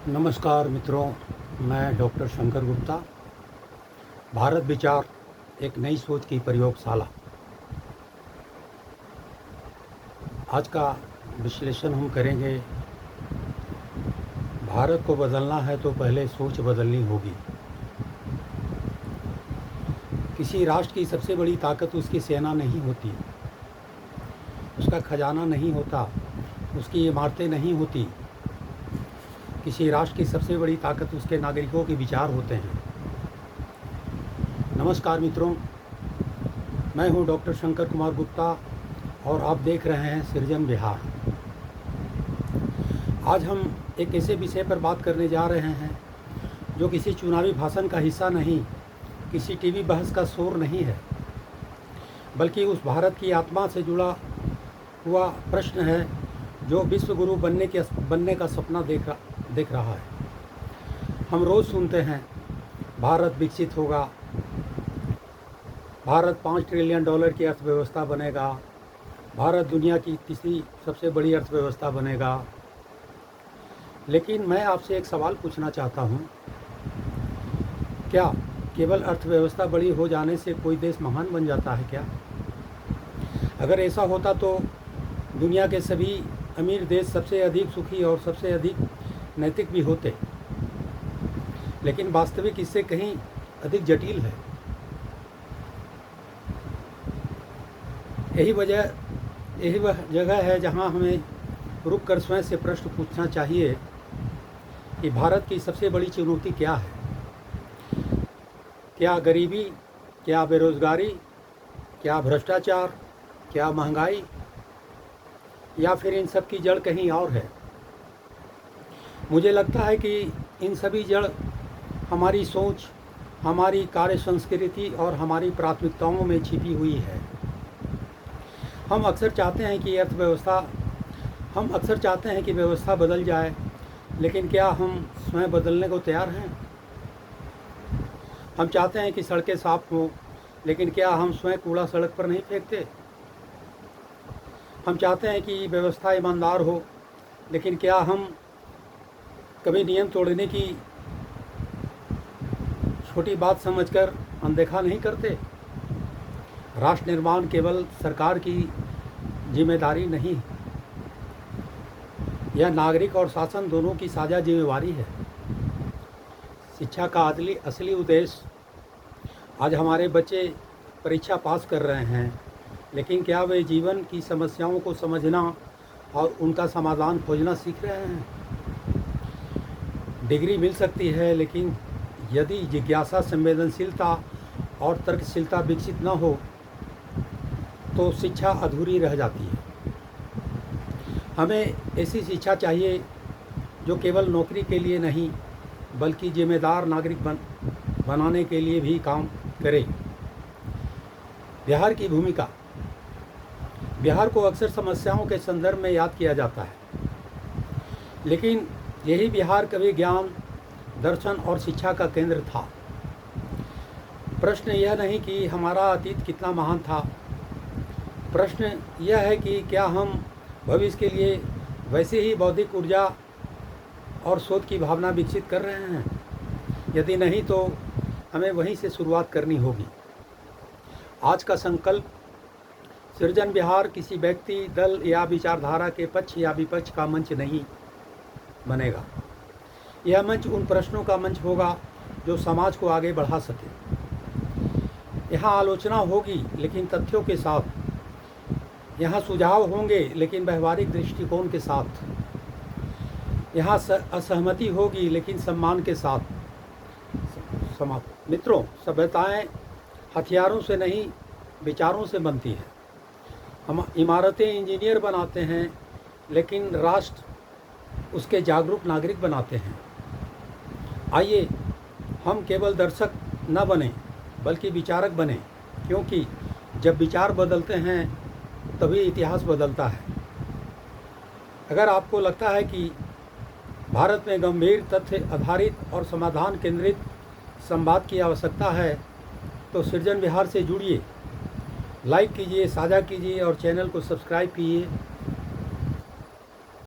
नमस्कार मित्रों, मैं डॉक्टर शंकर गुप्ता। भारत विचार एक नई सोच की प्रयोगशाला। आज का विश्लेषण हम करेंगे। भारत को बदलना है तो पहले सोच बदलनी होगी। किसी राष्ट्र की सबसे बड़ी ताकत उसकी सेना नहीं होती, उसका खजाना नहीं होता, उसकी इमारतें नहीं होती। किसी राष्ट्र की सबसे बड़ी ताकत उसके नागरिकों के विचार होते हैं। नमस्कार मित्रों, मैं हूं डॉक्टर शंकर कुमार गुप्ता और आप देख रहे हैं सृजन विहार। आज हम एक ऐसे विषय पर बात करने जा रहे हैं जो किसी चुनावी भाषण का हिस्सा नहीं, किसी टीवी बहस का शोर नहीं है, बल्कि उस भारत की आत्मा से जुड़ा हुआ प्रश्न है जो विश्व गुरु बनने का सपना देख रहा है। हम रोज़ सुनते हैं भारत विकसित होगा, भारत 5 ट्रिलियन डॉलर की अर्थव्यवस्था बनेगा, भारत दुनिया की तीसरी सबसे बड़ी अर्थव्यवस्था बनेगा। लेकिन मैं आपसे एक सवाल पूछना चाहता हूँ, क्या केवल अर्थव्यवस्था बड़ी हो जाने से कोई देश महान बन जाता है क्या? अगर ऐसा होता तो दुनिया के सभी अमीर देश सबसे अधिक सुखी और सबसे अधिक नैतिक भी होते। लेकिन वास्तविक इससे कहीं अधिक जटिल है। यही वह जगह है जहां हमें रुककर स्वयं से प्रश्न पूछना चाहिए कि भारत की सबसे बड़ी चुनौती क्या है? क्या गरीबी, क्या बेरोजगारी, क्या भ्रष्टाचार, क्या महंगाई, या फिर इन सब की जड़ कहीं और है? मुझे लगता है कि इन सभी जड़ हमारी सोच, हमारी कार्य संस्कृति और हमारी प्राथमिकताओं में छिपी हुई है। हम अक्सर चाहते हैं कि व्यवस्था बदल जाए, लेकिन क्या हम स्वयं बदलने को तैयार हैं? हम चाहते हैं कि सड़कें साफ हों, लेकिन क्या हम स्वयं कूड़ा सड़क पर नहीं फेंकते? हम चाहते हैं कि व्यवस्था ईमानदार हो, लेकिन क्या हम कभी नियम तोड़ने की छोटी बात समझकर अनदेखा नहीं करते? राष्ट्र निर्माण केवल सरकार की जिम्मेदारी नहीं, यह नागरिक और शासन दोनों की साझा जिम्मेवारी है। शिक्षा का असली उद्देश्य, आज हमारे बच्चे परीक्षा पास कर रहे हैं, लेकिन क्या वे जीवन की समस्याओं को समझना और उनका समाधान खोजना सीख रहे हैं? डिग्री मिल सकती है, लेकिन यदि जिज्ञासा, संवेदनशीलता और तर्कशीलता विकसित न हो तो शिक्षा अधूरी रह जाती है। हमें ऐसी शिक्षा चाहिए जो केवल नौकरी के लिए नहीं, बल्कि जिम्मेदार नागरिक बनाने के लिए भी काम करे। बिहार की भूमिका। बिहार को अक्सर समस्याओं के संदर्भ में याद किया जाता है, लेकिन यही बिहार कभी ज्ञान, दर्शन और शिक्षा का केंद्र था। प्रश्न यह नहीं कि हमारा अतीत कितना महान था, प्रश्न यह है कि क्या हम भविष्य के लिए वैसे ही बौद्धिक ऊर्जा और शोध की भावना विकसित कर रहे हैं? यदि नहीं तो हमें वहीं से शुरुआत करनी होगी। आज का संकल्प सृजन विहार किसी व्यक्ति, दल या विचारधारा के पक्ष या विपक्ष का मंच नहीं बनेगा। यह मंच उन प्रश्नों का मंच होगा जो समाज को आगे बढ़ा सके। यहाँ आलोचना होगी लेकिन तथ्यों के साथ, यहाँ सुझाव होंगे लेकिन व्यवहारिक दृष्टिकोण के साथ, यहाँ असहमति होगी लेकिन सम्मान के साथ। मित्रों, सभ्यताएं हथियारों से नहीं, विचारों से बनती हैं। हम इमारतें इंजीनियर बनाते हैं, लेकिन राष्ट्र उसके जागरूक नागरिक बनाते हैं। आइए हम केवल दर्शक न बने, बल्कि विचारक बने, क्योंकि जब विचार बदलते हैं तभी इतिहास बदलता है। अगर आपको लगता है कि भारत में गंभीर, तथ्य आधारित और समाधान केंद्रित संवाद की आवश्यकता है तो सृजन विहार से जुड़िए, लाइक कीजिए, साझा कीजिए और चैनल को सब्सक्राइब कीजिए।